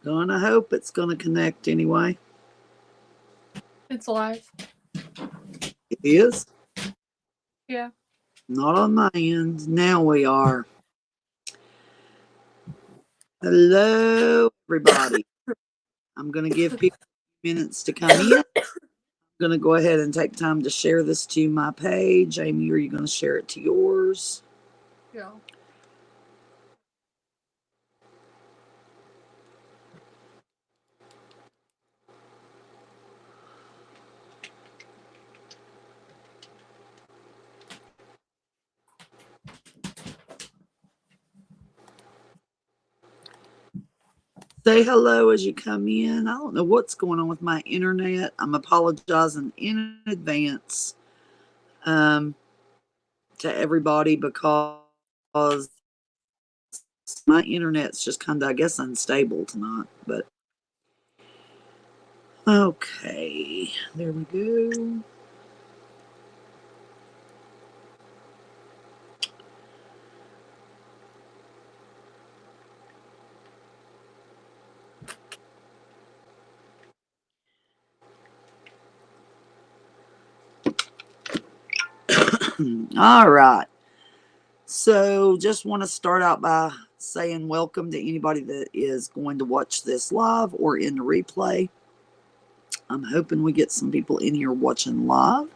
Gonna hope it's gonna connect anyway. It's live. It is. Yeah. Not on my end. Now we are. Hello, everybody. I'm gonna give people minutes to come in. I'm gonna go ahead and take time to share this to my page. Amy, are you gonna share it to yours? Yeah. Say hello as you come in. I don't know what's going on with my internet. I'm apologizing in advance um, to everybody because my internet's just kind of, I guess, unstable tonight. But okay, there we go. All right. So just want to start out by saying welcome to anybody that is going to watch this live or in the replay. I'm hoping we get some people in here watching live.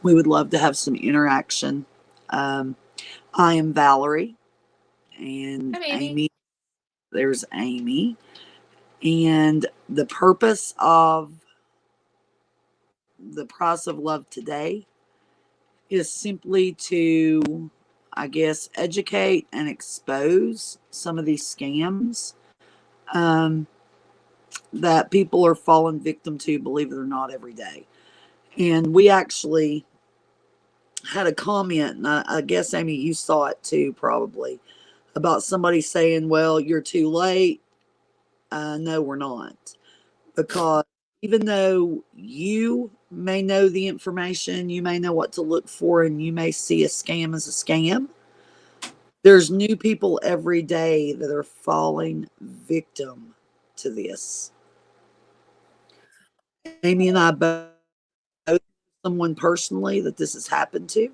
We would love to have some interaction. Um, I am Valerie, and I'm Amy. Amy. There's Amy. And the purpose of the Price of Love today is simply to, I guess, educate and expose some of these scams um, that people are falling victim to, believe it or not, every day. And we actually had a comment, and I guess, Amy, you saw it too, probably, about somebody saying, well, you're too late. No, we're not. Because even though you may know the information, you may know what to look for, and you may see a scam as a scam, there's new people every day that are falling victim to this. Amy and I both someone personally that this has happened to.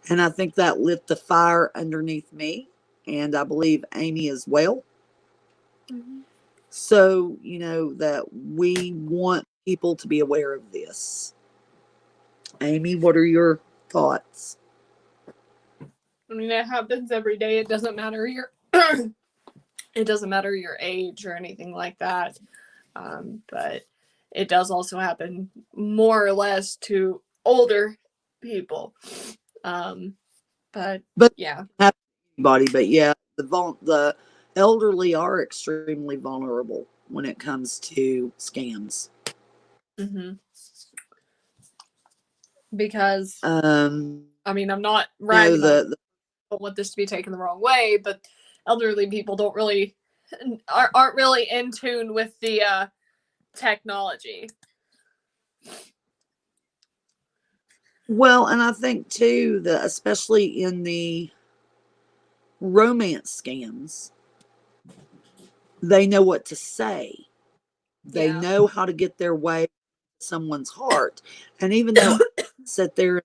And I think that lit the fire underneath me. And I believe Amy as well. Mm-hmm. So, that we want people to be aware of this. Amy, what are your thoughts? I mean, it happens every day. It doesn't matter your it doesn't matter your age or anything like that. But it does also happen more or less to older people. But But yeah. everybody, but yeah, the elderly are extremely vulnerable when it comes to scams. Mm-hmm. Because I mean, I'm not You know ragging on. I don't want this to be taken the wrong way, but elderly people aren't really in tune with the technology. well, and I think too that especially in the romance scams, they know what to say. They Yeah. know how to get their way someone's heart. And even though I sit there,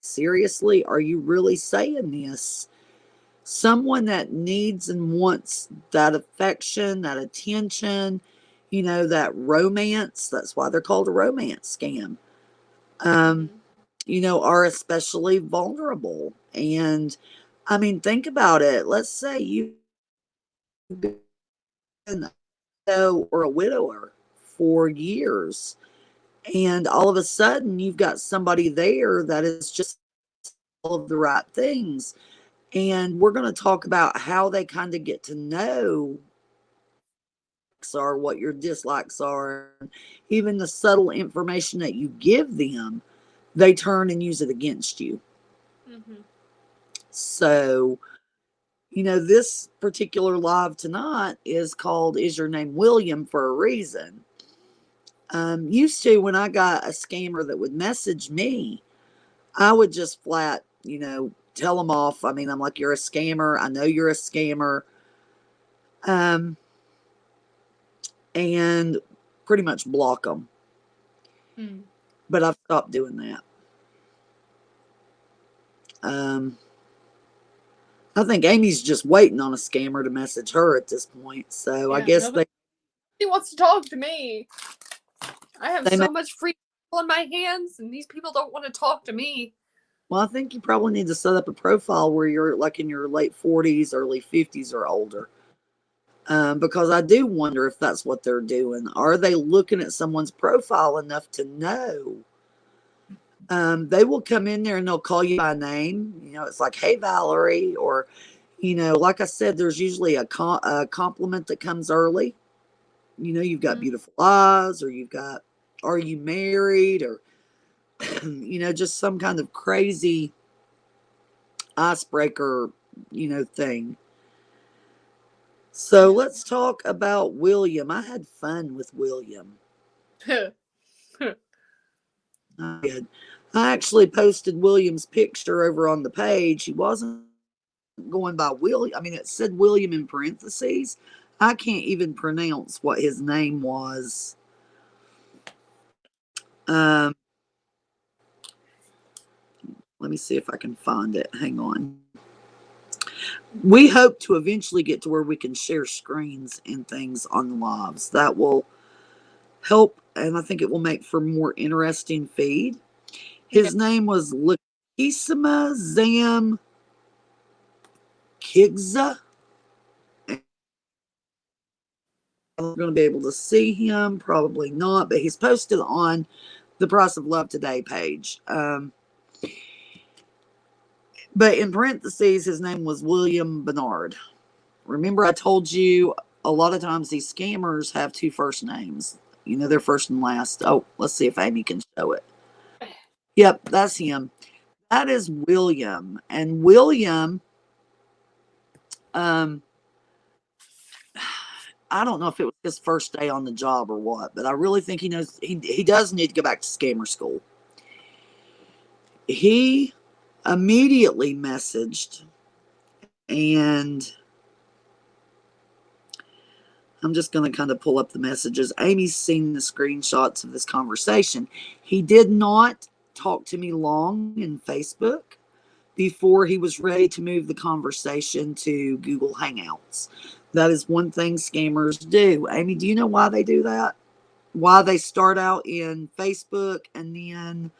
seriously, are you really saying this? Someone that needs and wants that affection, that attention, that romance, that's why they're called a romance scam, um, Mm-hmm. are especially vulnerable. And I mean, think about it. Let's say you've been a widow or a widower for years, and all of a sudden you've got somebody there that is just all of the right things. And we're going to talk about how they kind of get to know are what your dislikes are, even the subtle information that you give them, they turn and use it against you. Mm-hmm. So, this particular live tonight is called Is Your Name William for a reason. Used to, when I got a scammer that would message me, I would just flat, tell them off. I mean, I'm like, you're a scammer. I know you're a scammer. Um, and pretty much block them. But I've stopped doing that. I think Amy's just waiting on a scammer to message her at this point. So yeah, I guess he wants to talk to me. I have so much free on my hands, and these people don't want to talk to me. Well, I think you probably need to set up a profile where you're like in your late 40s, early 50s or older. Because I do wonder if that's what they're doing. Are they looking at someone's profile enough to know? They will come in there and they'll call you by name. You know, it's like, hey, Valerie, or, you know, like I said, there's usually a compliment that comes early. You know, you've got beautiful eyes, or you've got, are you married, or, you know, just some kind of crazy icebreaker, you know, thing. So let's talk about William. I had fun with William. I did. I actually posted William's picture over on the page. He wasn't going by William. I mean, it said William in parentheses. I can't even pronounce what his name was. Let me see if I can find it. Hang on. We hope to eventually get to where we can share screens and things on the lives. That will help, and I think it will make for a more interesting feed. His name was Lakisima Zam Kigza. I'm going to be able to see him, probably not, but he's posted on the Price of Love Today page. But in parentheses, his name was William Bernard. Remember, I told you a lot of times these scammers have two first names. You know, their first and last. Oh, let's see if Amy can show it. Yep, that's him. That is William. And William, I don't know if it was his first day on the job or what, but I really think he knows he does need to go back to scammer school. He immediately messaged, and I'm just going to kind of pull up the messages. Amy's seen the screenshots of this conversation. He did not talk to me long in Facebook before he was ready to move the conversation to Google Hangouts. That is one thing scammers do. Amy, do you know why they do that? Why they start out in Facebook and then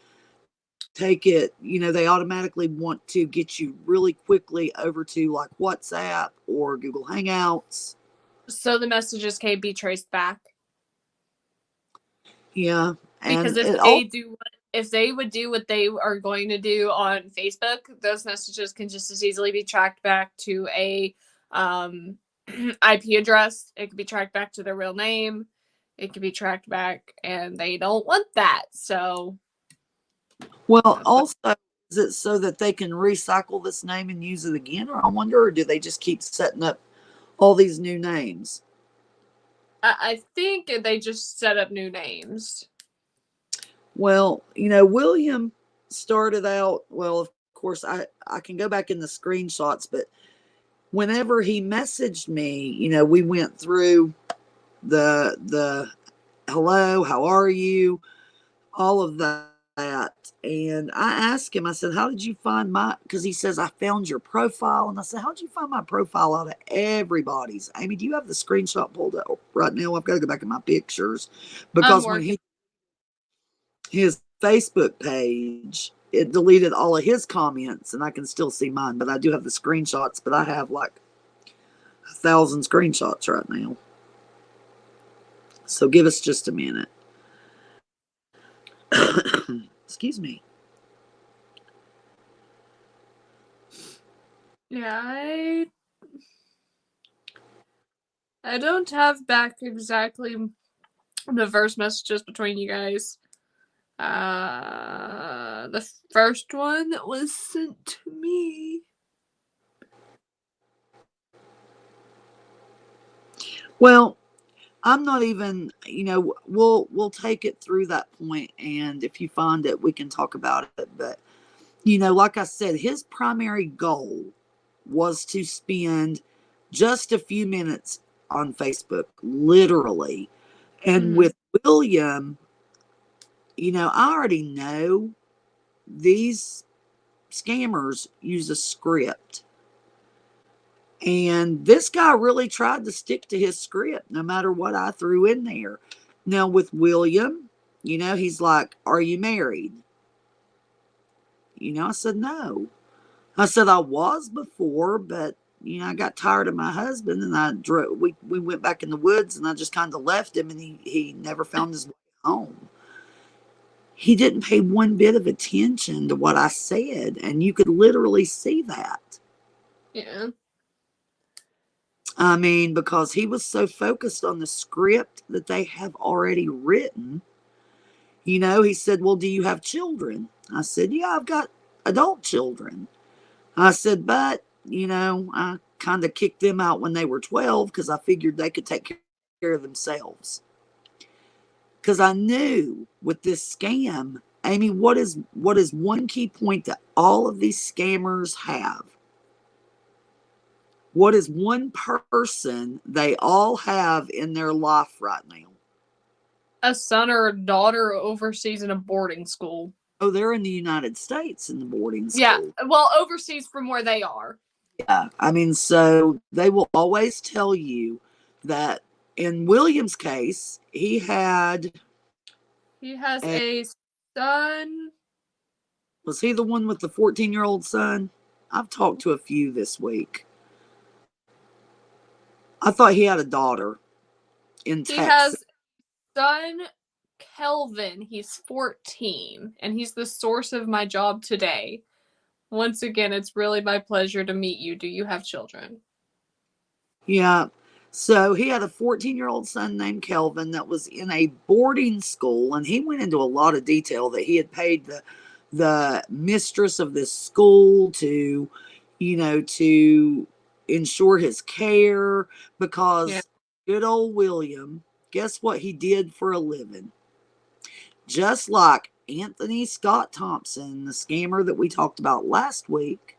take it, you know, they automatically want to get you really quickly over to like WhatsApp or Google Hangouts. So the messages can't be traced back. Yeah. Because if they would do what they are going to do on Facebook, those messages can just as easily be tracked back to a IP address. It could be tracked back to their real name. It could be tracked back, and they don't want that. So, well, also, is it so that they can recycle this name and use it again? Or I wonder, or do they just keep setting up all these new names? I think they just set up new names. Well, you know, William started out, well, of course, I can go back in the screenshots, but whenever he messaged me, you know, we went through the hello, how are you, all of that. And I asked him, I said, how did you find my, because he says, I found your profile. And I said, how did you find my profile out of everybody's? Amy, do you have the screenshot pulled up right now? I've got to go back in my pictures, because when his Facebook page, it deleted all of his comments, and I can still see mine, but I do have the screenshots, but I have like 1,000 screenshots right now. So give us just a minute. Excuse me. Yeah, I don't have back exactly the first messages between you guys. The first one that was sent to me. Well, I'm not even, you know, we'll take it through that point, and if you find it, we can talk about it. But, you know, like I said, his primary goal was to spend just a few minutes on Facebook, literally, And with William, I already know these scammers use a script. And this guy really tried to stick to his script no matter what I threw in there. Now, with William, he's like, "Are you married?" I said, "No." I said, "I was before, but, I got tired of my husband and I drove, we went back in the woods and I just kind of left him and he never found his way home." He didn't pay one bit of attention to what I said. And you could literally see that. Yeah. I mean, because he was so focused on the script that they have already written. He said, "Well, do you have children?" I said, "Yeah, I've got adult children." I said, "But, I kind of kicked them out when they were 12 because I figured they could take care of themselves." Because I knew with this scam, Amy, what is one key point that all of these scammers have? What is one person they all have in their life right now? A son or a daughter overseas in a boarding school. Oh, they're in the United States in the boarding school. Yeah, well, overseas from where they are. Yeah, I mean, so they will always tell you that in William's case, he has a son. Was he the one with the 14-year-old son? I've talked to a few this week. I thought he had a daughter in Texas. He has son Kelvin. He's 14, and he's the source of my job today. Once again, it's really my pleasure to meet you. Do you have children? Yeah. So he had a 14-year-old son named Kelvin that was in a boarding school, and he went into a lot of detail that he had paid the mistress of this school to ensure his care, because good old William, guess what he did for a living? Just like Anthony Scott Thompson, the scammer that we talked about last week,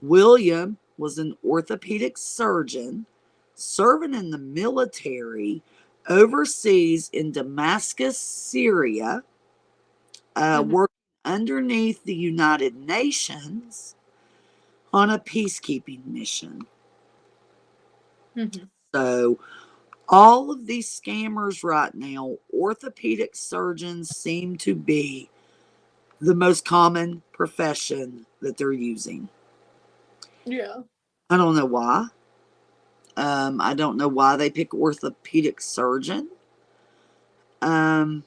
William was an orthopedic surgeon serving in the military overseas in Damascus, Syria, working underneath the United Nations on a peacekeeping mission. So all of these scammers right now, orthopedic surgeons seem to be the most common profession that they're using. Yeah. I don't know why. I don't know why they pick orthopedic surgeon. But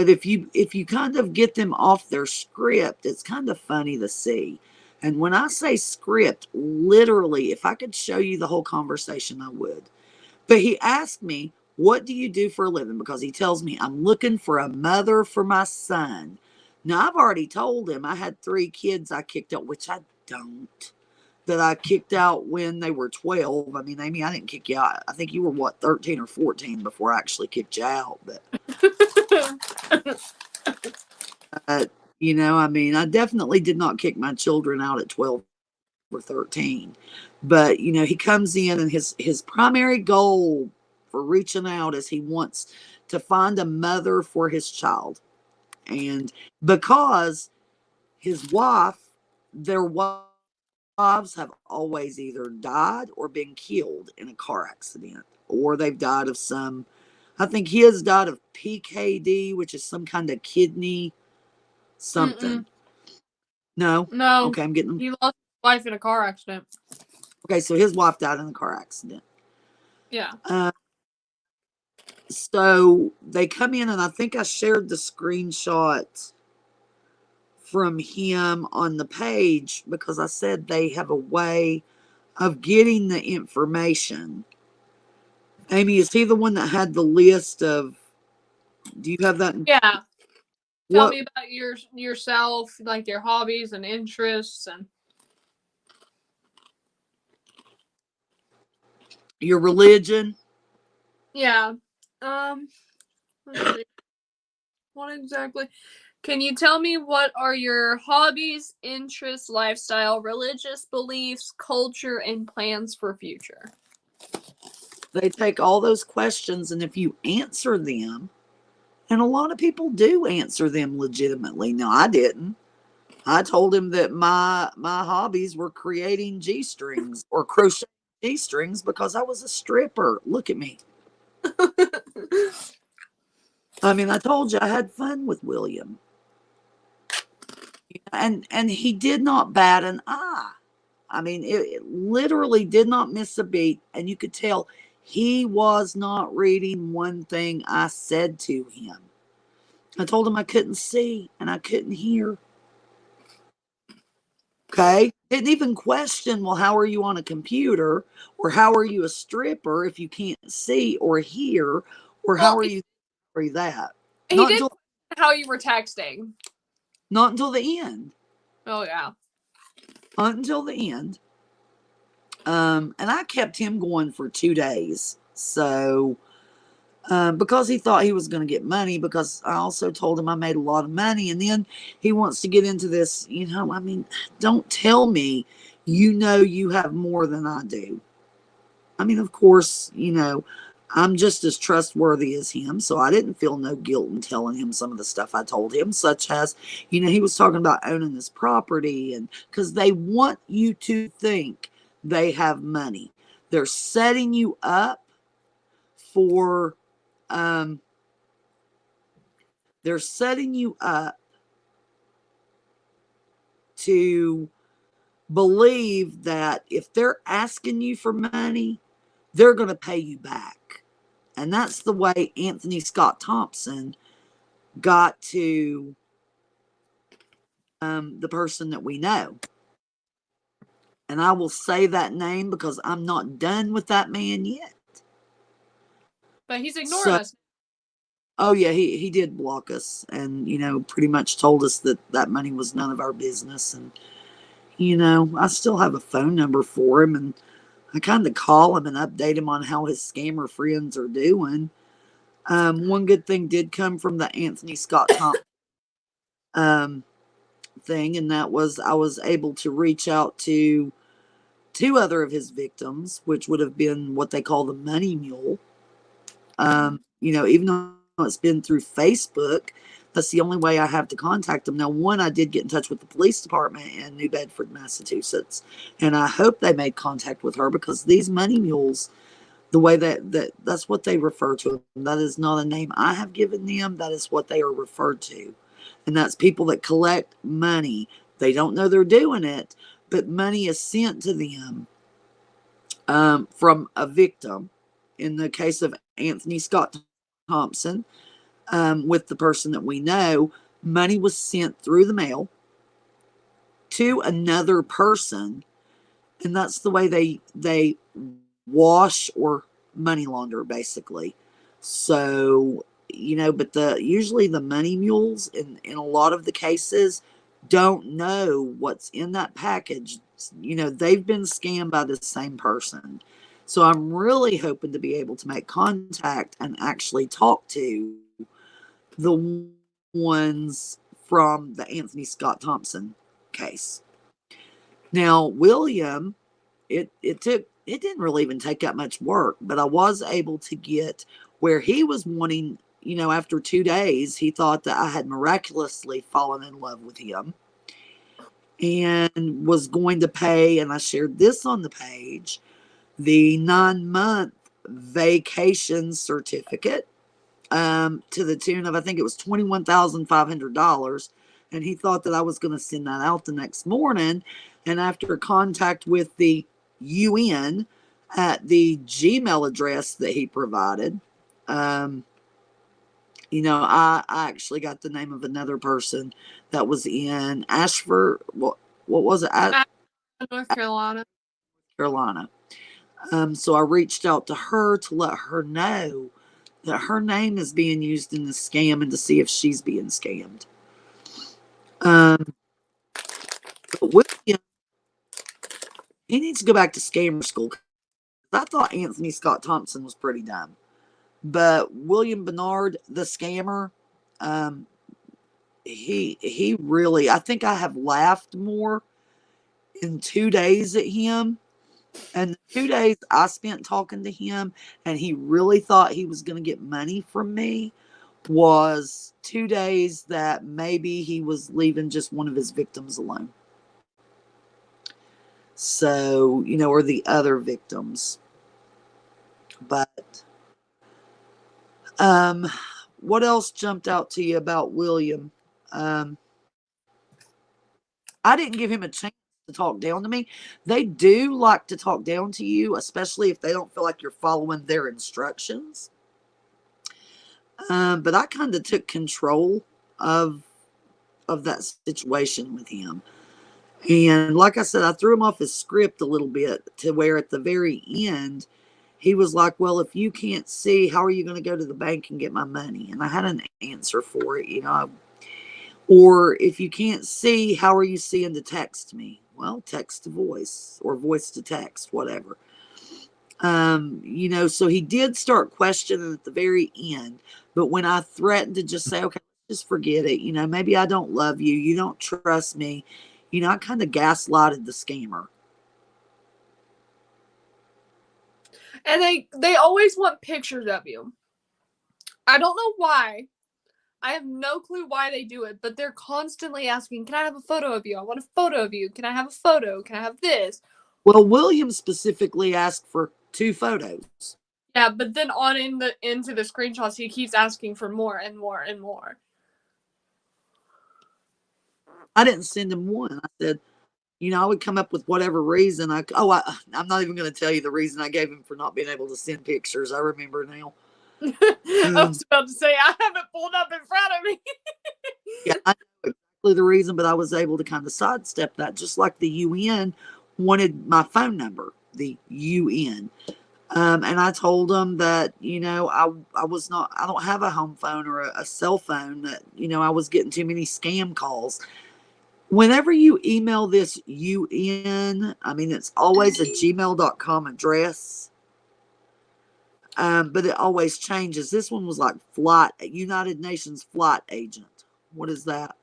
if you kind of get them off their script, it's kind of funny to see. And when I say script, literally, if I could show you the whole conversation, I would. But he asked me, "What do you do for a living?" Because he tells me, "I'm looking for a mother for my son." Now, I've already told him I had 3 kids I kicked out, which I don't. That I kicked out when they were 12. I mean, Amy, I didn't kick you out. I think you were, 13 or 14 before I actually kicked you out. But, I mean, I definitely did not kick my children out at 12 or 13. But, he comes in and his primary goal for reaching out is he wants to find a mother for his child. And because their wives have always either died or been killed in a car accident, or they've died of I think he has died of PKD, which is some kind of kidney something. No? Okay, I'm getting... He lost his wife in a car accident. Okay, so his wife died in a car accident. Yeah. So they come in, and I think I shared the screenshot from him on the page because I said they have a way of getting the information. Amy, is he the one that had the list of... Do you have that? Yeah. Tell me about yourself, like your hobbies and interests and your religion. Yeah. Let's see. What exactly? Can you tell me what are your hobbies, interests, lifestyle, religious beliefs, culture, and plans for future? They take all those questions, and if you answer them, and a lot of people do answer them legitimately. Now, I didn't. I told him that my hobbies were creating G-strings or crocheting G-strings because I was a stripper. Look at me. I mean, I told you I had fun with William. And he did not bat an eye. I mean, it literally did not miss a beat, and you could tell he was not reading one thing I said to him. I told him I couldn't see and I couldn't hear. Okay. Didn't even question, well, how are you on a computer? Or how are you a stripper if you can't see or hear? Or how are you that? He Not did until, how you were texting. not until the end. Oh, yeah. Not until the end. And I kept him going for 2 days. So, because he thought he was going to get money, because I also told him I made a lot of money. And then he wants to get into this, I mean, don't tell me you have more than I do. I mean, of course, I'm just as trustworthy as him. So I didn't feel no guilt in telling him some of the stuff I told him, such as, he was talking about owning this property, and because they want you to think they have money. They're setting you up for, they're setting you up to believe that if they're asking you for money, they're going to pay you back. And that's the way Anthony Scott Thompson got to the person that we know. And I will say that name because I'm not done with that man yet. But he's ignoring us. Oh, yeah, he did block us and, pretty much told us that money was none of our business. And, I still have a phone number for him, and I kind of call him and update him on how his scammer friends are doing. One good thing did come from the Anthony Scott Thompson thing, and that was I was able to reach out to 2 other of his victims, which would have been what they call the money mule. Even though it's been through Facebook, that's the only way I have to contact them. Now, one, I did get in touch with the police department in New Bedford, Massachusetts, and I hope they made contact with her, because these money mules, the way that's what they refer to them. That is not a name I have given them. That is what they are referred to. And that's people that collect money. They don't know they're doing it, but money is sent to them from a victim. In the case of Anthony Scott Thompson, with the person that we know, money was sent through the mail to another person, and that's the way they wash or money launder, basically. So, but usually the money mules in a lot of the cases don't know what's in that package. They've been scammed by the same person. So I'm really hoping to be able to make contact and actually talk to the ones from the Anthony Scott Thompson case. Now, William, it didn't really even take that much work, but I was able to get where he was wanting, after 2 days, he thought that I had miraculously fallen in love with him and was going to pay, and I shared this on the page, the 9-month vacation certificate to the tune of, I think it was $21,500. And he thought that I was going to send that out the next morning. And after contact with the UN at the Gmail address that he provided, I actually got the name of another person that was in Ashford. What was it? North Carolina. So I reached out to her to let her know that her name is being used in the scam and to see if she's being scammed. But William, he needs to go back to scammer school. I thought Anthony Scott Thompson was pretty dumb. But William Bernard, the scammer, he really, I think I have laughed more in 2 days at him And the 2 days I spent talking to him and he really thought he was going to get money from me was 2 days that maybe he was leaving just one of his victims alone. So, or the other victims. But what else jumped out to you about William? I didn't give him a chance to talk down to me. They do like to talk down to you, especially if they don't feel like you're following their instructions. But I kind of took control of that situation with him. And like I said, I threw him off his script a little bit to where at the very end, he was like, well, if you can't see, how are you going to go to the bank and get my money? And I had an answer for it, Or if you can't see, how are you seeing to text me? Well, text to voice or voice to text, whatever. So he did start questioning at the very end. But when I threatened to just say, okay, just forget it, maybe I don't love you, you don't trust me, I kind of gaslighted the scammer. And they always want pictures of you. I don't know why. I have no clue why they do it, but they're constantly asking, can I have a photo of you? I want a photo of you. Can I have a photo? Can I have this? Well, William specifically asked for 2 photos. Yeah, but then on into the screenshots, he keeps asking for more and more and more. I didn't send him one. I said, I would come up with whatever reason. I'm not even going to tell you the reason I gave him for not being able to send pictures. I remember now. I was about to say, I have it pulled up in front of me. Yeah, I know exactly the reason, but I was able to kind of sidestep that, just like the UN wanted my phone number, the UN. And I told them that, I was not, I don't have a home phone or a cell phone, that, I was getting too many scam calls. Whenever you email this UN, it's always a gmail.com address. But it always changes. This one was like United Nations flight agent. What is that?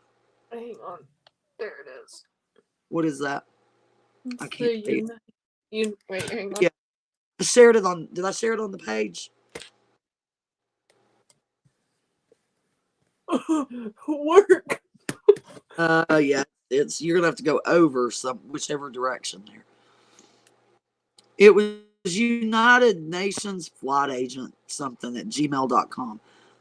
Hang on. There it is. What is that? I can't see it. Wait, hang on. Yeah. I shared it on, did I share it on the page? Work. Yeah, you're gonna have to go over whichever direction there. It was United Nations flight agent something at gmail.com.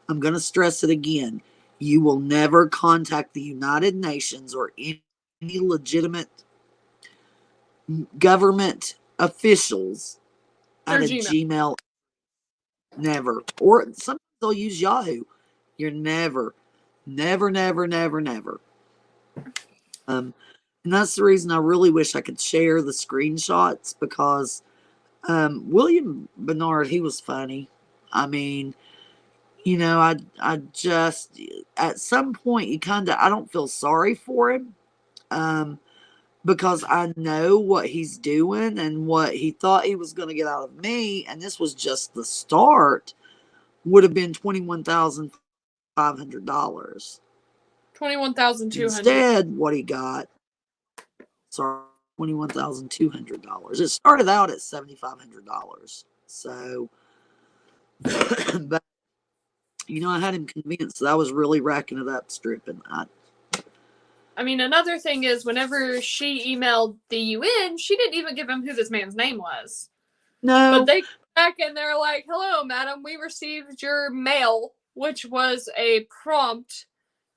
I'm gonna stress it again. You will never contact the United Nations or any legitimate government officials at a Gmail. Never. Or sometimes they'll use Yahoo. You're never. And that's the reason I really wish I could share the screenshots, because William Bernard, he was funny. I just, at some point, I don't feel sorry for him, because I know what he's doing and what he thought he was going to get out of me. And this was just the start, would have been $21,500. $21,200. Instead, what he got, $21,200. It started out at $7,500. So, but I had him convinced that I was really racking it up stripping. Another thing is, whenever she emailed the UN, she didn't even give him who this man's name was. No. But they come back and they're like, hello, madam, we received your mail, which was a prompt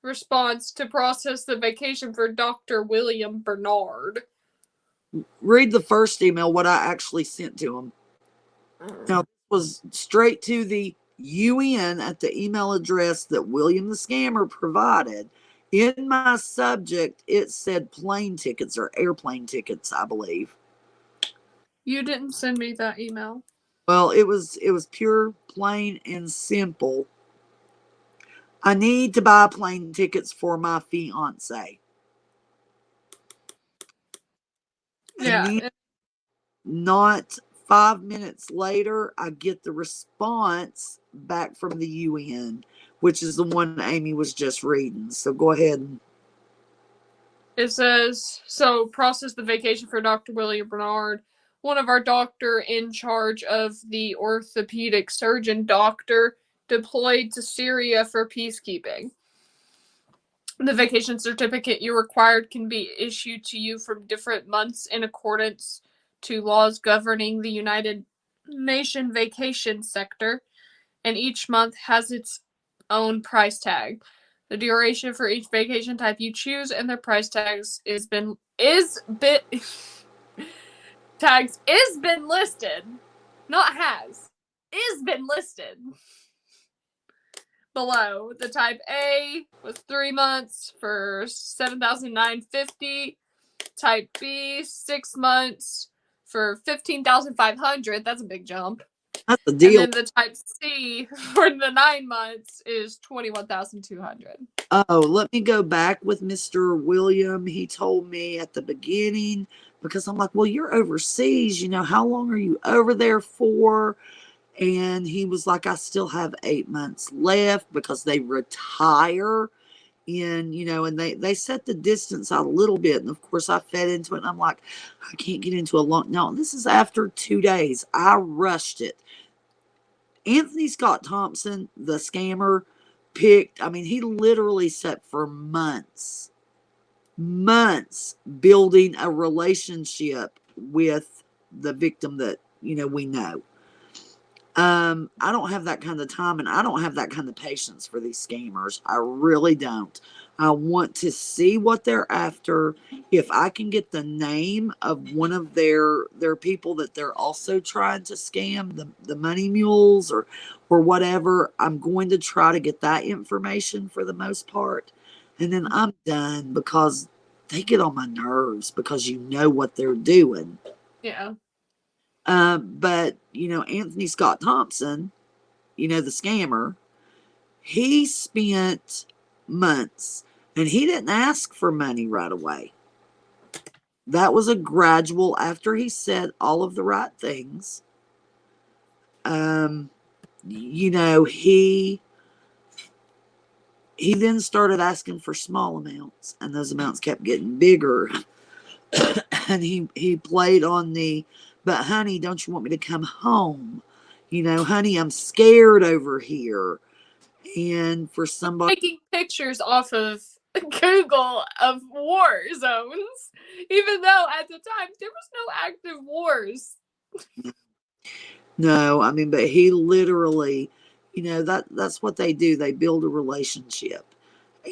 response to process the vacation for Dr. William Bernard. Read the first email, what I actually sent to him. Now, it was straight to the UN at the email address that William the Scammer provided. In my subject, it said plane tickets or airplane tickets, I believe. You didn't send me that email. Well, it was pure, plain, and simple. I need to buy plane tickets for my fiance. Yeah. And then, not 5 minutes later, I get the response back from the UN, which is the one Amy was just reading. So go ahead. It says, so process the vacation for Dr. William Bernard. one of our doctor in charge of the orthopedic surgeon doctor deployed to Syria for peacekeeping. The vacation certificate you required can be issued to you from different months in accordance to laws governing the United Nations vacation sector, and each month has its own price tag. The duration for each vacation type you choose and their price tags tags is been listed, not has, is been listed below. The type A was 3 months for $7,950. Type B, 6 months for $15,500. That's a big jump. That's a And deal. then the type C for the 9 months is $21,200. Oh, let me go back with Mr. William. He told me at the beginning, because I'm like, well, you're overseas. How long are you over there for? And he was like, I still have 8 months left because they retire and they set the distance out a little bit. And of course I fed into it and I'm like, I can't get into a long, no, this is after 2 days. I rushed it. Anthony Scott Thompson, the scammer, he literally sat for months building a relationship with the victim that, we know. I don't have that kind of time and I don't have that kind of patience for these scammers. I really don't. I want to see what they're after. If I can get the name of one of their people that they're also trying to scam, the money mules or whatever, I'm going to try to get that information for the most part. And then I'm done, because they get on my nerves because you know what they're doing. Yeah. But Anthony Scott Thompson, the scammer, he spent months and he didn't ask for money right away. That was a gradual, after he said all of the right things. He then started asking for small amounts, and those amounts kept getting bigger. And he played on but honey, don't you want me to come home? Honey, I'm scared over here. And for somebody taking pictures off of Google of war zones, even though at the time there was no active wars. No, but he literally, that's what they do. They build a relationship.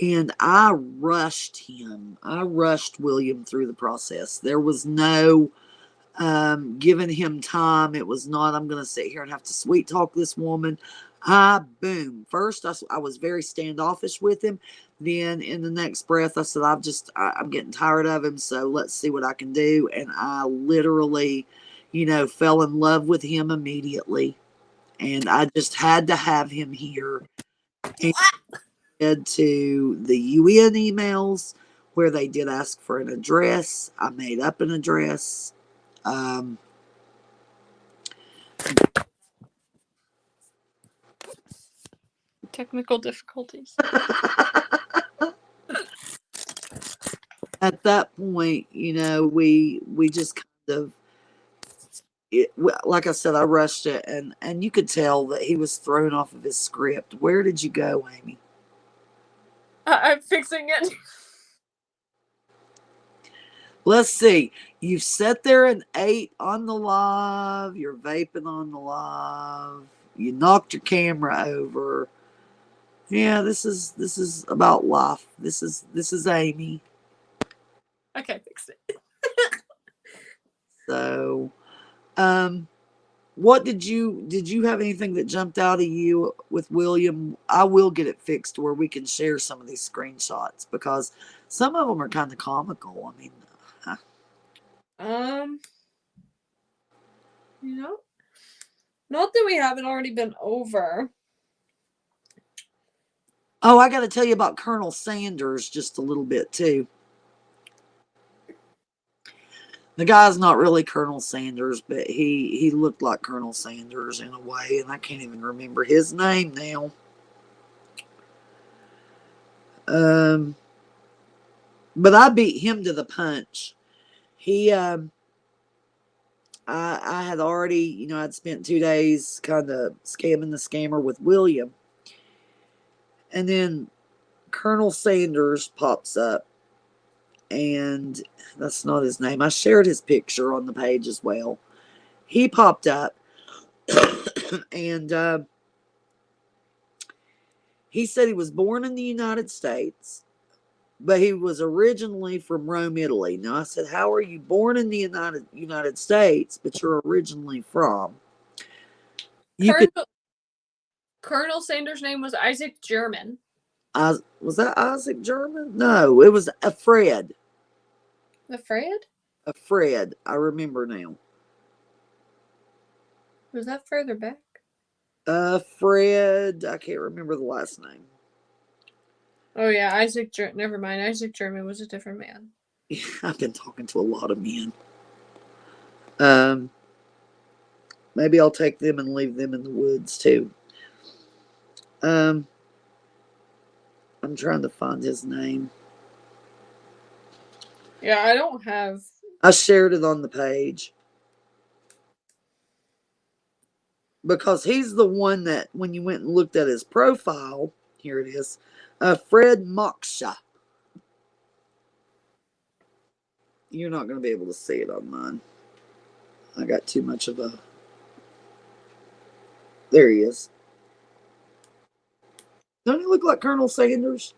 And I rushed him. I rushed William through the process. There was no giving him time. It was not, I'm going to sit here and have to sweet talk this woman. Boom. First, I was very standoffish with him. Then in the next breath, I said, I'm getting tired of him. So let's see what I can do. And I literally, fell in love with him immediately. And I just had to have him here. And led to the UN emails where they did ask for an address. I made up an address. Technical difficulties. At that point, we just kind of, like I said, I rushed it, and you could tell that he was thrown off of his script. Where did you go, Amy? I'm fixing it. Let's see. You've sat there and ate on the live. You're vaping on the live. You knocked your camera over. Yeah, this is about life. This is Amy. Okay, fix it. So, what did you have anything that jumped out at you with William? I will get it fixed where we can share some of these screenshots, because some of them are kind of comical. Not that we haven't already been over. Oh, I got to tell you about Colonel Sanders just a little bit too. The guy's not really Colonel Sanders, but he looked like Colonel Sanders in a way, and I can't even remember his name now. But I beat him to the punch. I I had already, I'd spent 2 days kind of scamming the scammer with William. And then Colonel Sanders pops up, and that's not his name. I shared his picture on the page as well. He popped up, and he said he was born in the United States, but he was originally from Rome, Italy. Now I said, how are you born in the United States, but you're originally from? Colonel Sanders' name was Isaac German. Was that Isaac German? No, it was a Fred. The Fred? A Fred. I remember now. Was that further back? Fred. I can't remember the last name. Oh yeah, Isaac. Never mind. Isaac German was a different man. Yeah, I've been talking to a lot of men. Maybe I'll take them and leave them in the woods too. I'm trying to find his name. Yeah, I don't have. I shared it on the page. Because he's the one that, when you went and looked at his profile, here it is, Fred Moksha. You're not going to be able to see it on mine. I got too much of a... There he is. Don't he look like Colonel Sanders?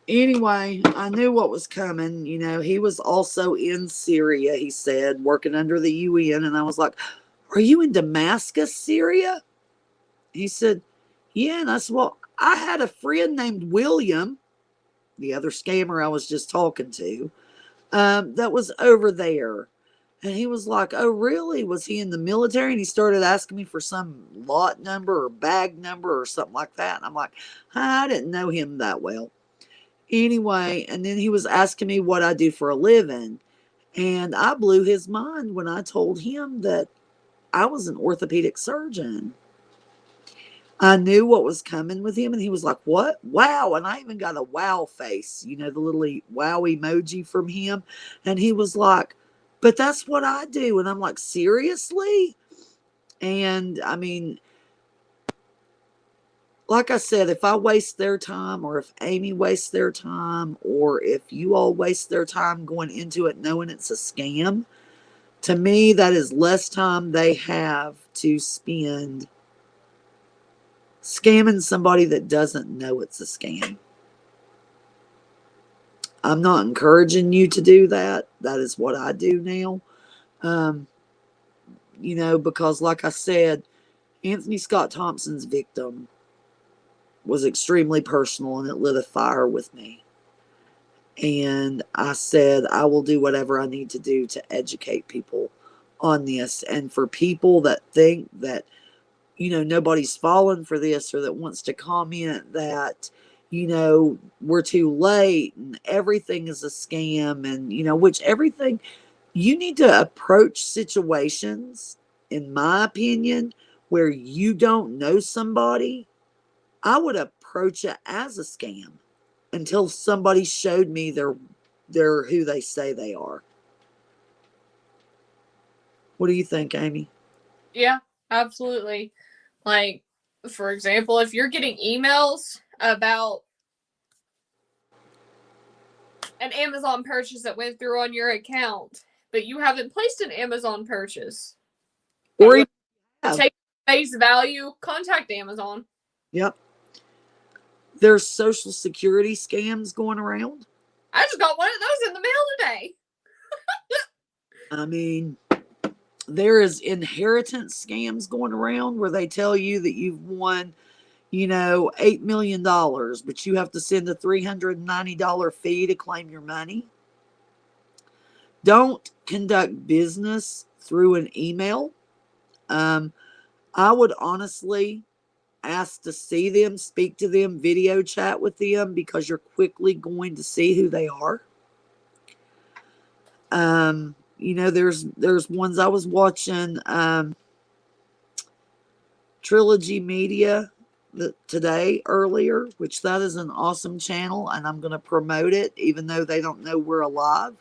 Anyway, I knew what was coming. He was also in Syria, he said, working under the UN. And I was like, are you in Damascus, Syria? He said, yeah. And I said, well, I had a friend named William, the other scammer I was just talking to, that was over there. And he was like, oh, really? Was he in the military? And he started asking me for some lot number or bag number or something like that. And I'm like, I didn't know him that well. Anyway, and then he was asking me what I do for a living. And I blew his mind when I told him that I was an orthopedic surgeon. I knew what was coming with him, and he was like, what? Wow. And I even got a wow face, the little wow emoji from him. And he was like, but that's what I do. And I'm like, seriously? And I mean, like I said, if I waste their time, or if Amy wastes their time, or if you all waste their time going into it knowing it's a scam, to me, that is less time they have to spend scamming somebody that doesn't know it's a scam. I'm not encouraging you to do that. That is what I do now. Because like I said, Anthony Scott Thompson's victim was extremely personal, and it lit a fire with me. And I said, I will do whatever I need to do to educate people on this. And for people that think that, nobody's fallen for this, or that wants to comment that, we're too late and everything is a scam, and, which everything, you need to approach situations, in my opinion, where you don't know somebody. I would approach it as a scam until somebody showed me they're who they say they are. What do you think, Amy? Yeah, absolutely. Like, for example, if you're getting emails about an Amazon purchase that went through on your account, but you haven't placed an Amazon purchase, or take face value, contact Amazon. Yep. There's Social Security scams going around. I just got one of those in the mail today. I mean, there is inheritance scams going around where they tell you that you've won, $8 million, but you have to send a $390 fee to claim your money. Don't conduct business through an email. I would honestly ask to see them, speak to them, video chat with them, because you're quickly going to see who they are. There's ones I was watching, Trilogy Media today earlier, which that is an awesome channel, and I'm going to promote it even though they don't know we're alive.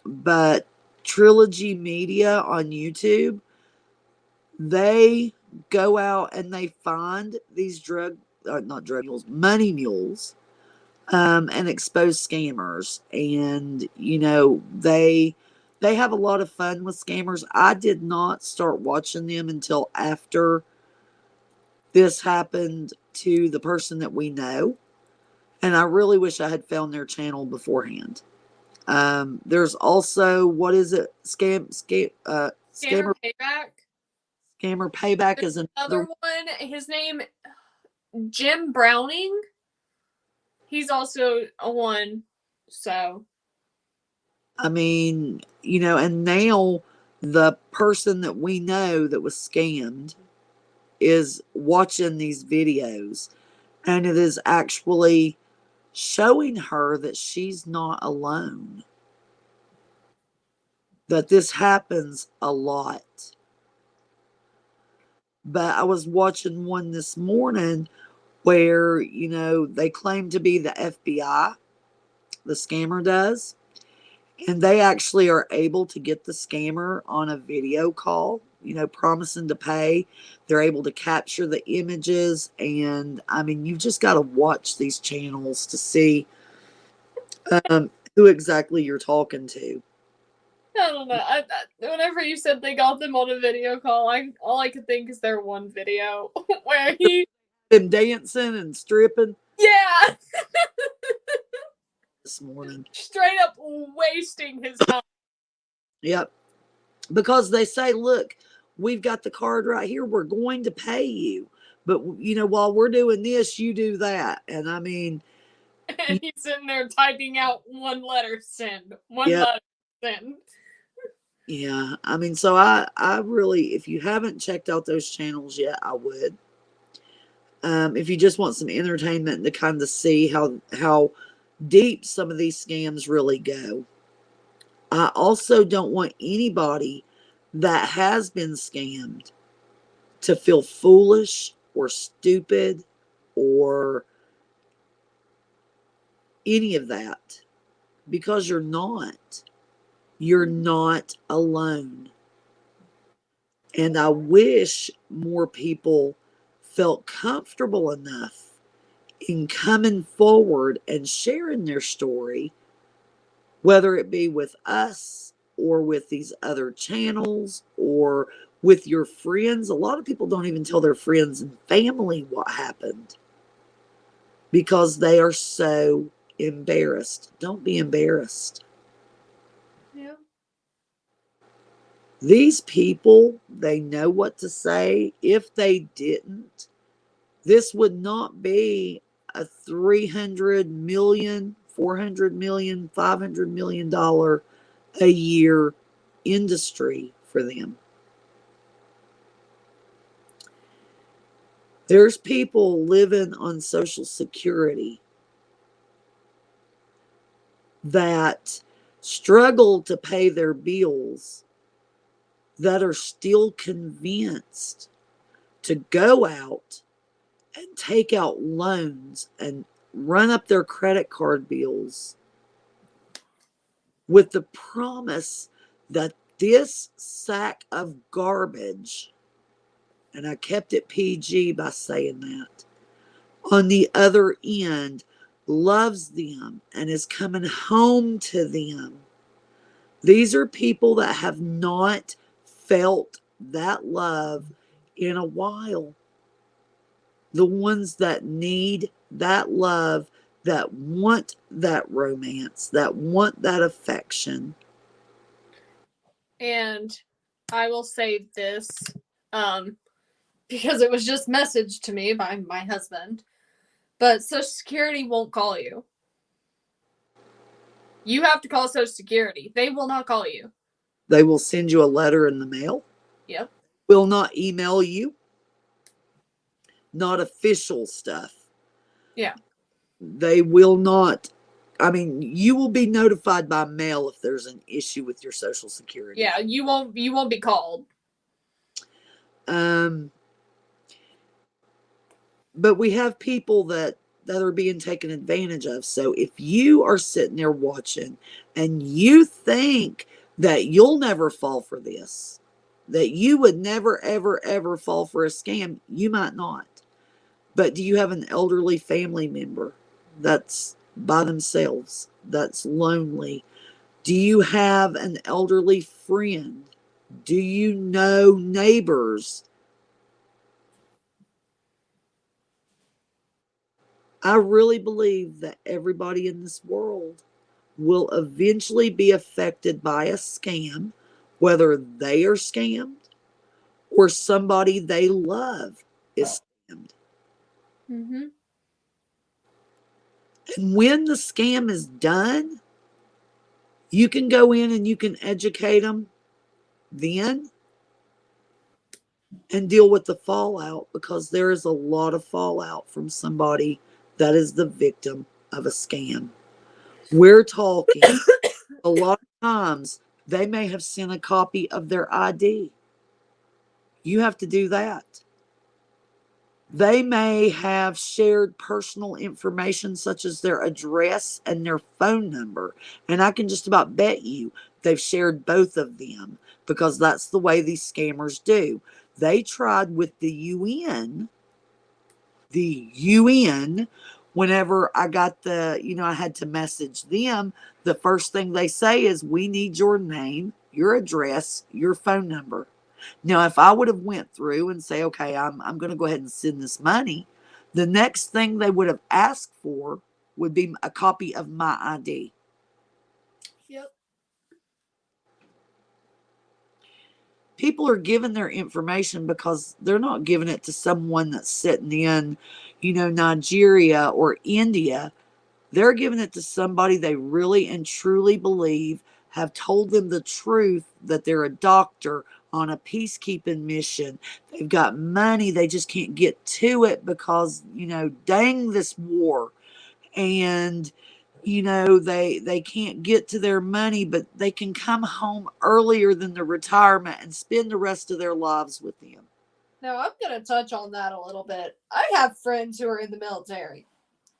but Trilogy Media on YouTube, they go out and they find these not drug mules, money mules, and expose scammers. And, they have a lot of fun with scammers. I did not start watching them until after this happened to the person that we know. And I really wish I had found their channel beforehand. There's also, what is it? Scammer Payback. Scammer Payback is another one. His name, Jim Browning. He's also a one. So, I mean, and now the person that we know that was scammed is watching these videos, and it is actually showing her that she's not alone, that this happens a lot. But I was watching one this morning where, they claim to be the FBI, the scammer does, and they actually are able to get the scammer on a video call, promising to pay. They're able to capture the images. And I mean, you've just got to watch these channels to see who exactly you're talking to. I don't know. Whenever you said they got them on a video call, all I could think is their one video where he him dancing and stripping. Yeah. This morning. Straight up wasting his time. Yep. Because they say, look, we've got the card right here. We're going to pay you. But, while we're doing this, you do that. And I mean. And he's sitting there typing out one letter, send. Letter, send. Yeah. I mean, so I really, if you haven't checked out those channels yet, I would. If you just want some entertainment to kind of see how deep some of these scams really go. I also don't want anybody that has been scammed to feel foolish or stupid or any of that, because you're not. You're not alone. And I wish more people felt comfortable enough in coming forward and sharing their story, whether it be with us or with these other channels or with your friends. A lot of people don't even tell their friends and family what happened because they are so embarrassed. Don't be embarrassed. Yeah. These people, they know what to say. If they didn't, this would not be a $300 million, $400 million, $500 million a year industry for them. There's people living on Social Security that struggle to pay their bills that are still convinced to go out and take out loans and run up their credit card bills with the promise that this sack of garbage, and I kept it PG by saying that, on the other end loves them and is coming home to them. These are people that have not felt that love in a while. The ones that need that love, that want that romance, that want that affection. And I will say this, because it was just messaged to me by my husband, but Social Security won't call you. You have to call Social Security. They will not call you. They will send you a letter in the mail. Yep. Will not email you. Not official stuff. Yeah. They will not. I mean, you will be notified by mail if there's an issue with your Social Security. Yeah, you won't be called. But we have people that that are being taken advantage of. So if you are sitting there watching and you think that you'll never fall for this, that you would never, ever, ever fall for a scam, you might not. But do you have an elderly family member that's by themselves, that's lonely? Do you have an elderly friend? Do you know neighbors? I really believe that everybody in this world will eventually be affected by a scam, whether they are scammed or somebody they love is scammed. Mm-hmm. And when the scam is done, you can go in and you can educate them then and deal with the fallout, because there is a lot of fallout from somebody that is the victim of a scam. We're talking a lot of times they may have sent a copy of their ID. You have to do that. They may have shared personal information such as their address and their phone number. And I can just about bet you they've shared both of them, because that's the way these scammers do. They tried with the UN, whenever I got I had to message them, the first thing they say is, we need your name, your address, your phone number. Now, if I would have went through and say, okay, I'm going to go ahead and send this money, the next thing they would have asked for would be a copy of my ID. Yep. People are giving their information because they're not giving it to someone that's sitting in, Nigeria or India. They're giving it to somebody they really and truly believe have told them the truth, that they're a doctor on a peacekeeping mission. They've got money. They just can't get to it because, dang this war. And, they can't get to their money, but they can come home earlier than the retirement and spend the rest of their lives with them. Now, I'm going to touch on that a little bit. I have friends who are in the military.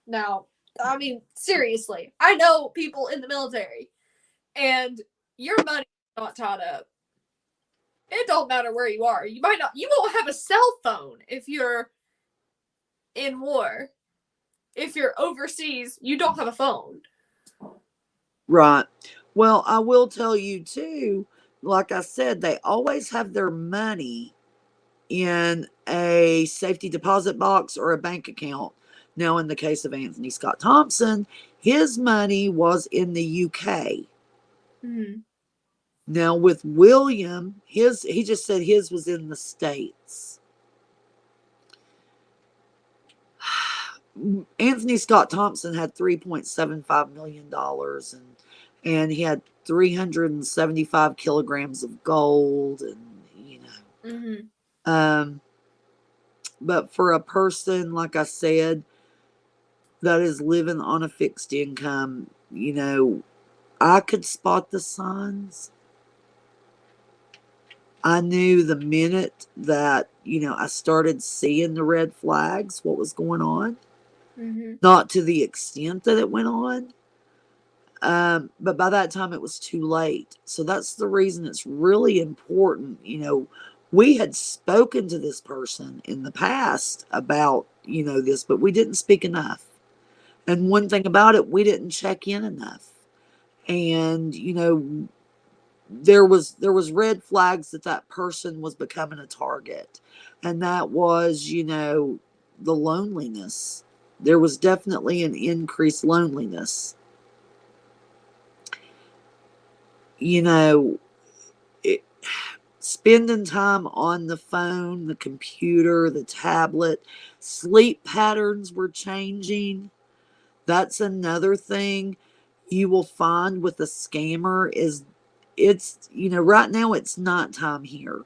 Now, I mean, seriously, I know people in the military, and your money's not tied up. It don't matter where you are. You won't have a cell phone if you're in war. If you're overseas, you don't have a phone. Right. Well, I will tell you too, like I said, they always have their money in a safety deposit box or a bank account. Now, in the case of Anthony Scott Thompson, his money was in the UK. Mm-hmm. Now, with William, he just said his was in the States. Anthony Scott Thompson had $3.75 million, and he had 375 kilograms of gold, and Mm-hmm. But for a person, like I said, that is living on a fixed income, I could spot the signs. I knew the minute that, I started seeing the red flags, what was going on. Mm-hmm. Not to the extent that it went on. But by that time it was too late. So that's the reason it's really important. We had spoken to this person in the past about, this, but we didn't speak enough. And one thing about it, we didn't check in enough. And, there was red flags that person was becoming a target. And that was, the loneliness. There was definitely an increased loneliness. Spending time on the phone, the computer, the tablet, sleep patterns were changing. That's another thing you will find with a scammer is right now it's nighttime here.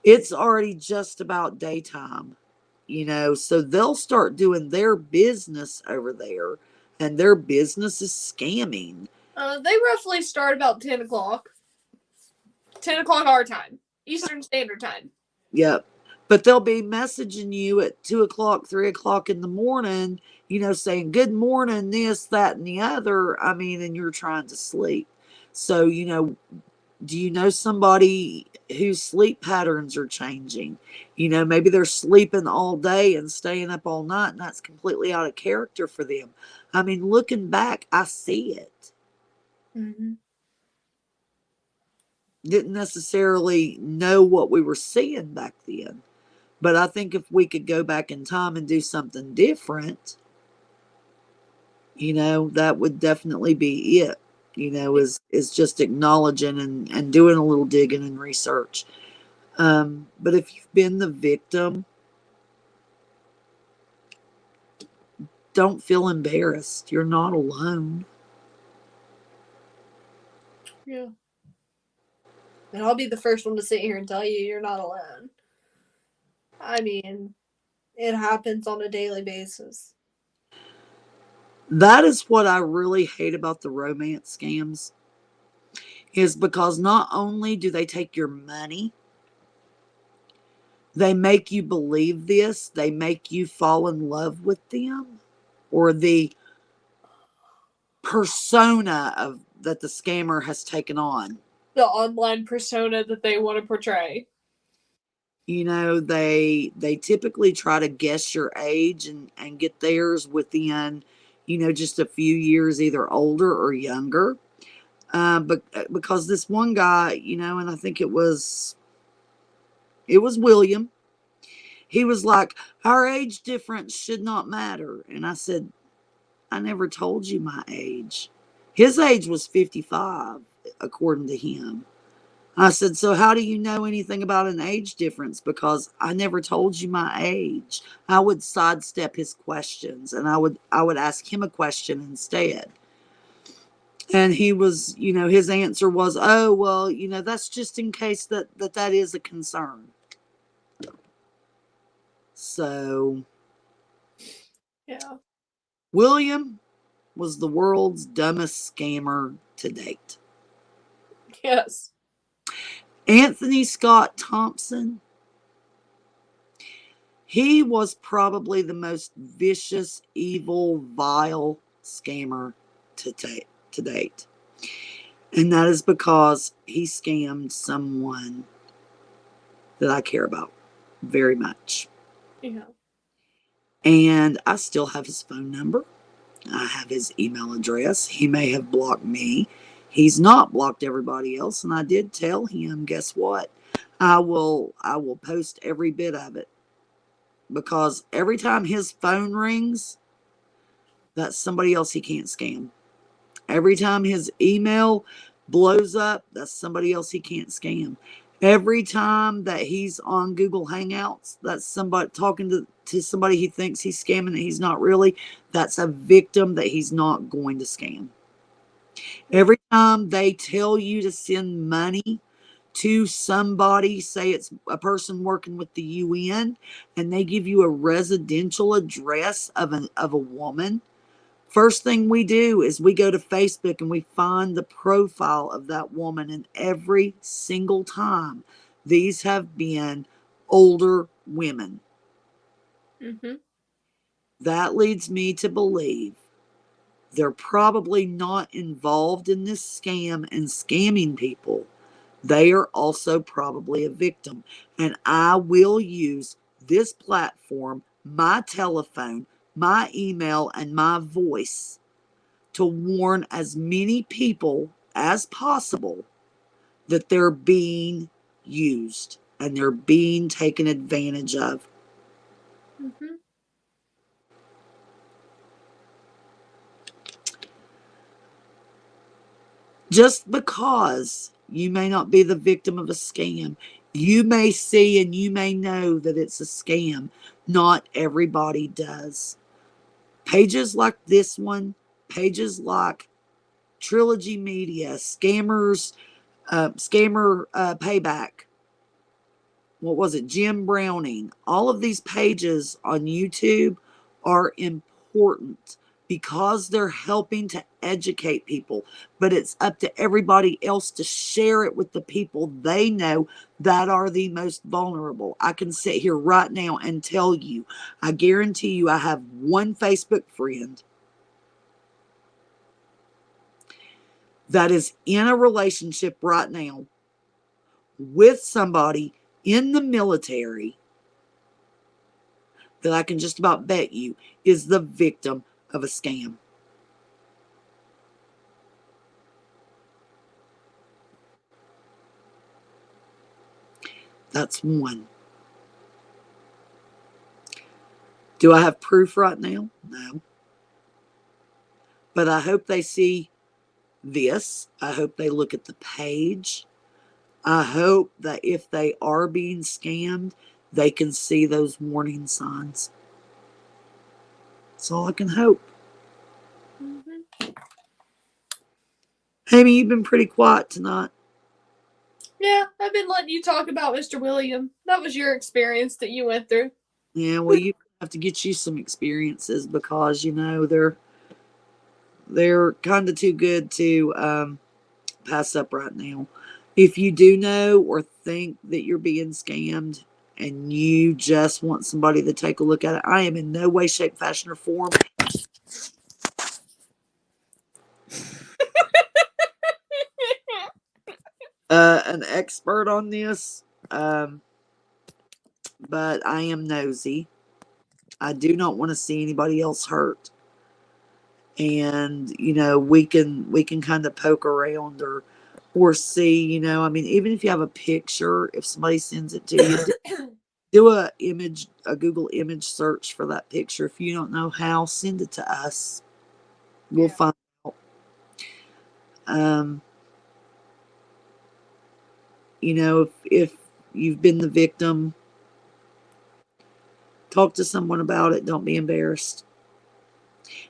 It's already just about daytime, so they'll start doing their business over there, and their business is scamming. They roughly start about 10 o'clock. 10 o'clock our time. Eastern Standard Time. Yep. But they'll be messaging you at 2 o'clock, 3 o'clock in the morning, saying good morning, this, that, and the other. I mean, and you're trying to sleep. So, do you know somebody whose sleep patterns are changing? Maybe they're sleeping all day and staying up all night, and that's completely out of character for them. I mean, looking back, I see it. Mm-hmm. Didn't necessarily know what we were seeing back then. But I think if we could go back in time and do something different, that would definitely be it. Is just acknowledging and doing a little digging and research. But if you've been the victim, don't feel embarrassed. You're not alone. Yeah. And I'll be the first one to sit here and tell you you're not alone. I mean, it happens on a daily basis. That is what I really hate about the romance scams, is because not only do they take your money, they make you believe this, they make you fall in love with them, or the persona of that the scammer has taken on. The online persona that they want to portray. They typically try to guess your age and get theirs within, just a few years, either older or younger. But because this one guy, and I think it was William, he was like, our age difference should not matter. And I said, I never told you my age. His age was 55, according to him. I said, so how do you know anything about an age difference? Because I never told you my age. I would sidestep his questions, and I would ask him a question instead. And he was, his answer was, oh, well, that's just in case that is a concern. So, yeah. William was the world's dumbest scammer to date. Yes. Anthony Scott Thompson, he was probably the most vicious, evil, vile scammer to date. And that is because he scammed someone that I care about very much. Yeah. And I still have his phone number. I have his email address. He may have blocked me. He's not blocked everybody else. And I did tell him, guess what? I will post every bit of it. Because every time his phone rings, that's somebody else he can't scam. Every time his email blows up, that's somebody else he can't scam. Every time that he's on Google Hangouts, that's somebody talking to somebody he thinks he's scamming that he's not really. That's a victim that he's not going to scam. Every time they tell you to send money to somebody, say it's a person working with the UN, and they give you a residential address of a woman, first thing we do is we go to Facebook and we find the profile of that woman, and every single time these have been older women. Mm-hmm. That leads me to believe they're probably not involved in this scam and scamming people. They are also probably a victim. And I will use this platform, my telephone, my email, and my voice to warn as many people as possible that they're being used and they're being taken advantage of. Mm-hmm. Just because you may not be the victim of a scam, you may see and you may know that it's a scam. Not everybody does. Pages like this one, pages like Trilogy Media, Scammer Payback, what was it, Jim Browning, all of these pages on YouTube are important because they're helping to educate people. But it's up to everybody else to share it with the people they know that are the most vulnerable. I can sit here right now and tell you, I guarantee you, I have one Facebook friend that is in a relationship right now with somebody in the military that I can just about bet you is the victim of a scam. That's one. Do I have proof right now? No. But I hope they see this. I hope they look at the page. I hope that if they are being scammed, they can see those warning signs. That's all I can hope. Mm-hmm. Amy, you've been pretty quiet tonight. Yeah, I've been letting you talk about Mr. William. That was your experience that you went through. Yeah, well, you have to get you some experiences because, you know, they're kind of too good to pass up right now. If you do know or think that you're being scammed and you just want somebody to take a look at it, I am in no way, shape, fashion, or form an expert on this, but I am nosy. I do not want to see anybody else hurt. And you know, we can kind of poke around or see, you know, I mean, even if you have a picture, if somebody sends it to you, do a Google image search for that picture. If you don't know how, send it to us. We'll find out. You know, if you've been the victim, talk to someone about it. Don't be embarrassed.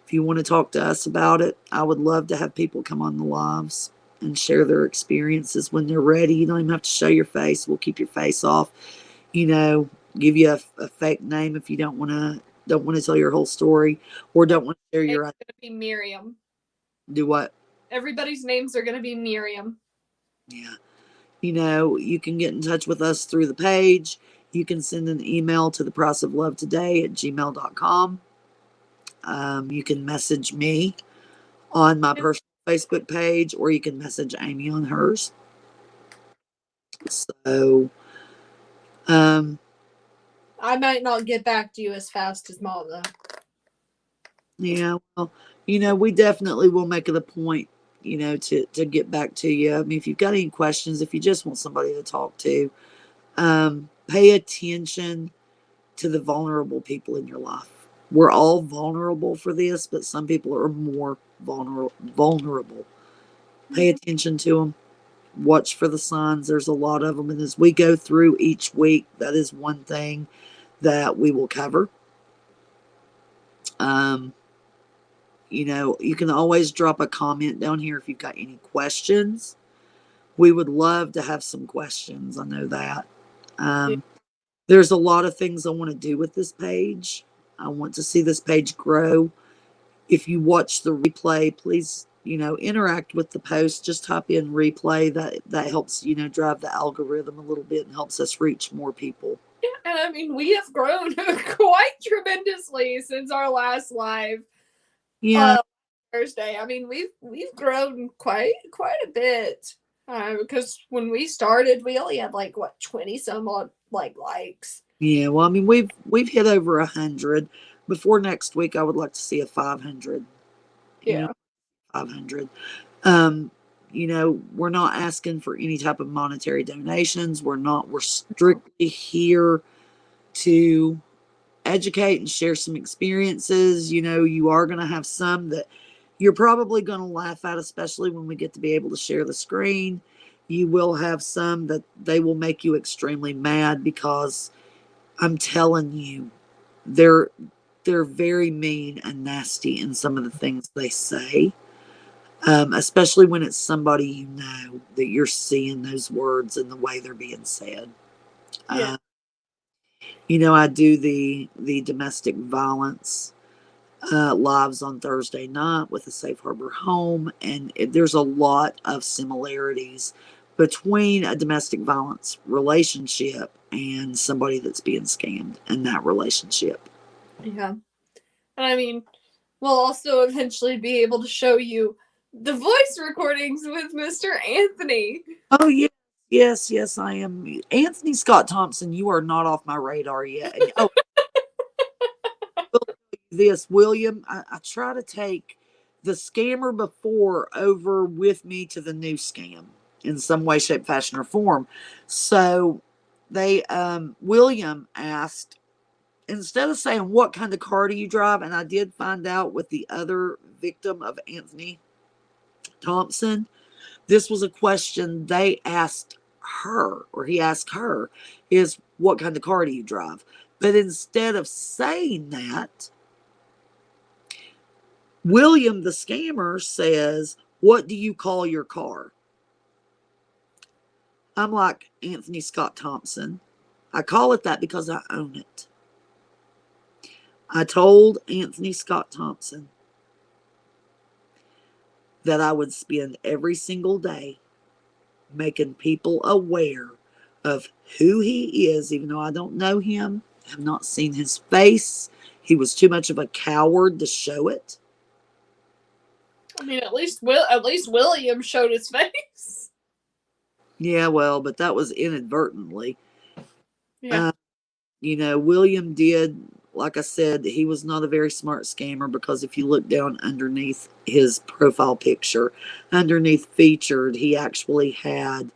If you want to talk to us about it, I would love to have people come on the lives and share their experiences when they're ready. You don't even have to show your face. We'll keep your face off. You know, give you a fake name if you don't want to tell your whole story or don't want to share your. It's gonna be Miriam. Do what? Everybody's names are gonna be Miriam. Yeah. You know, you can get in touch with us through the page. You can send an email to thepriceoflovetoday@gmail.com. You can message me on my personal Facebook page, or you can message Amy on hers. So, I might not get back to you as fast as Mom, though. Yeah, well, you know, we definitely will make it a point, you know, to get back to you. I mean, if you've got any questions, if you just want somebody to talk to, pay attention to the vulnerable people in your life. We're all vulnerable for this, but some people are more vulnerable. Pay attention to them. Watch for the signs. There's a lot of them. And as we go through each week, that is one thing that we will cover. You know, you can always drop a comment down here if you've got any questions. We would love to have some questions. I know that. There's a lot of things I want to do with this page. I want to see this page grow. If you watch the replay, please, you know, interact with the post. Just type in replay. That helps, you know, drive the algorithm a little bit and helps us reach more people. Yeah, and I mean, we have grown quite tremendously since our last live. Yeah. Thursday. I mean, we've grown quite a bit. Because when we started, we only had like what 20 some odd likes. Yeah, well, I mean, we've hit over 100. Before next week, I would like to see a 500. Yeah. You know, 500. You know, we're not asking for any type of monetary donations. We're strictly here to educate and share some experiences. You know, you are going to have some that you're probably going to laugh at, especially when we get to be able to share the screen. You will have some that they will make you extremely mad because I'm telling you, they're very mean and nasty in some of the things they say. Especially when it's somebody you know that you're seeing those words and the way they're being said. Yeah. You know, I do the domestic violence lives on Thursday night with a Safe Harbor home. And there's a lot of similarities between a domestic violence relationship and somebody that's being scammed in that relationship. Yeah. And I mean, we'll also eventually be able to show you the voice recordings with Mr. Anthony. Oh, yes, I am. Anthony Scott Thompson, you are not off my radar yet. And, oh, this, William, I try to take the scammer before over with me to the new scam in some way, shape, fashion, or form. So they, William asked, instead of saying, what kind of car do you drive? And I did find out with the other victim of Anthony Thompson, this was a question they asked her, or he asked her, is what kind of car do you drive? But instead of saying that, William, the scammer, says, what do you call your car? I'm like, Anthony Scott Thompson, I call it that because I own it. I told Anthony Scott Thompson that I would spend every single day making people aware of who he is, even though I don't know him, have not seen his face. He was too much of a coward to show it. I mean, at least William showed his face. Yeah, well, but that was inadvertently. Yeah. William did, like I said, he was not a very smart scammer, because if you look down underneath his profile picture, underneath featured, he actually had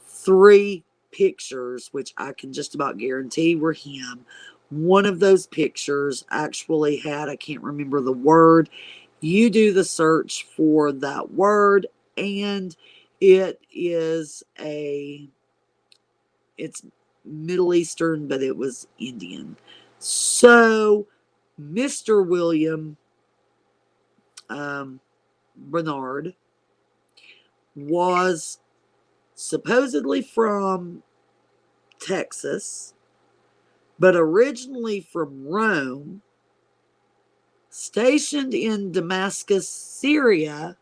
3 pictures, which I can just about guarantee were him. One of those pictures actually had, I can't remember the word. You do the search for that word, and it's Middle Eastern, but it was Indian. So Mr. William Bernard was supposedly from Texas, but originally from Rome, stationed in Damascus, Syria,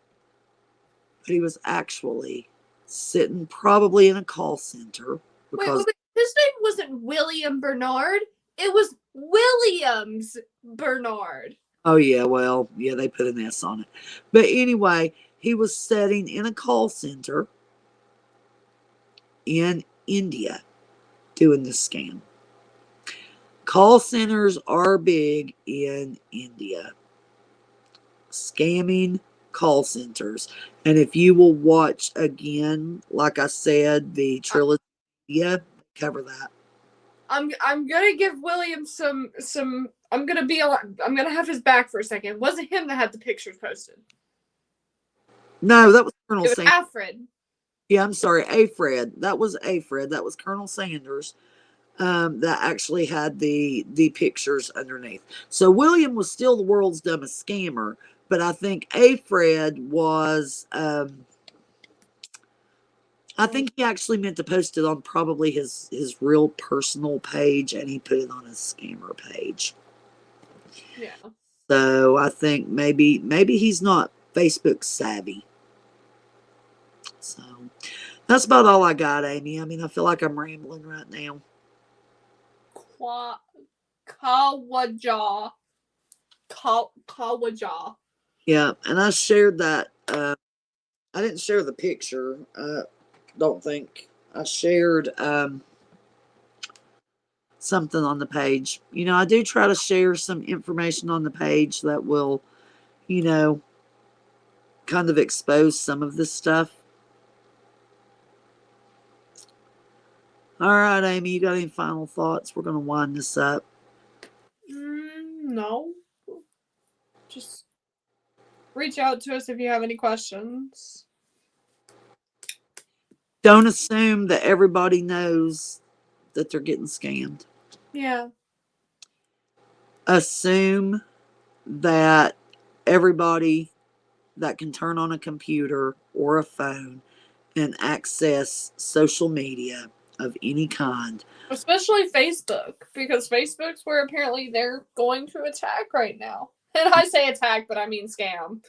but he was actually sitting probably in a call center. Because wait, his name wasn't William Bernard. It was Williams Bernard. Oh, yeah, well, yeah, they put an S on it. But anyway, he was sitting in a call center in India doing this scam. Call centers are big in India. Scamming call centers. And if you will watch again, like I said, the trilogy, yeah, cover that. I'm gonna give William some. I'm gonna have his back for a second. It wasn't him that had the pictures posted. No, that was Colonel It was Sanders. Alfred. Yeah, I'm sorry, Afred. That was Afred. That was Colonel Sanders. That actually had the pictures underneath. So William was still the world's dumbest scammer, but I think Afred was. I think he actually meant to post it on probably his real personal page, and he put it on his scammer page. Yeah. So I think maybe he's not Facebook savvy. So that's about all I got, Amy. I mean, I feel like I'm rambling right now. Kawaja. Yeah, and I shared that. I didn't share the picture. Don't think I shared something on the page. I do try to share some information on the page that will, kind of expose some of this stuff. All right, Amy, you got any final thoughts? We're going to wind this up. No. Just reach out to us if you have any questions. Don't assume that everybody knows that they're getting scammed. Yeah. Assume that everybody that can turn on a computer or a phone and access social media of any kind, especially Facebook, because Facebook's where apparently they're going to attack right now. And I say attack, but I mean scam.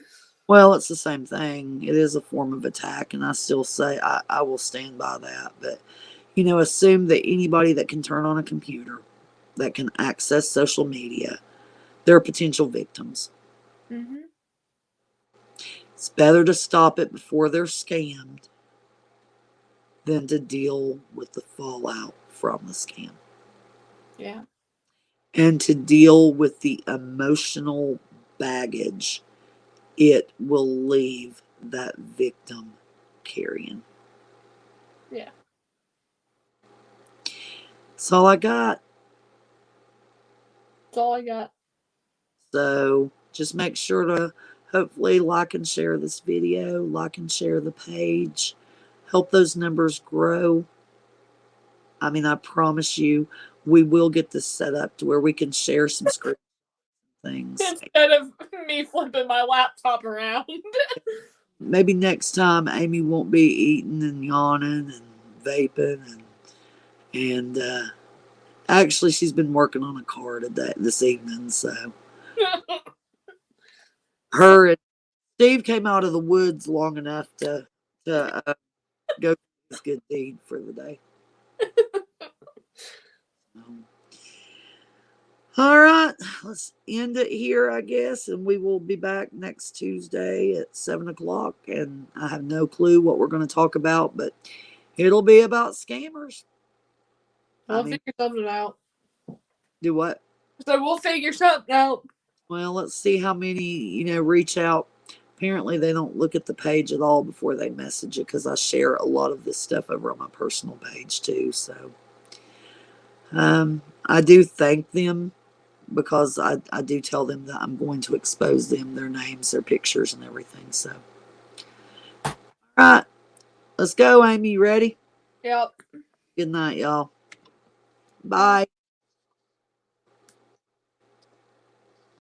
Well, it's the same thing. It is a form of attack, and I still say I will stand by that. But, assume that anybody that can turn on a computer, that can access social media, they're potential victims. Mm-hmm. It's better to stop it before they're scammed than to deal with the fallout from the scam. Yeah. And to deal with the emotional baggage it will leave that victim carrying. Yeah. That's all I got. That's all I got. So just make sure to hopefully like and share this video, like and share the page, help those numbers grow. I mean, I promise you, we will get this set up to where we can share some script things. Instead of me flipping my laptop around. Maybe next time Amy won't be eating and yawning and vaping and actually she's been working on a car today this evening, so her and Steve came out of the woods long enough to go do this good deed for the day. All right, let's end it here, I guess, and we will be back next Tuesday at 7:00. And I have no clue what we're going to talk about, but it'll be about scammers. We'll figure something out. Do what? So we'll figure something out. Well, let's see how many, reach out. Apparently, they don't look at the page at all before they message it because I share a lot of this stuff over on my personal page too. So I do thank them because I do tell them that I'm going to expose them, their names, their pictures, and everything. So, all right, let's go, Amy. You ready? Yep. Good night, y'all. Bye.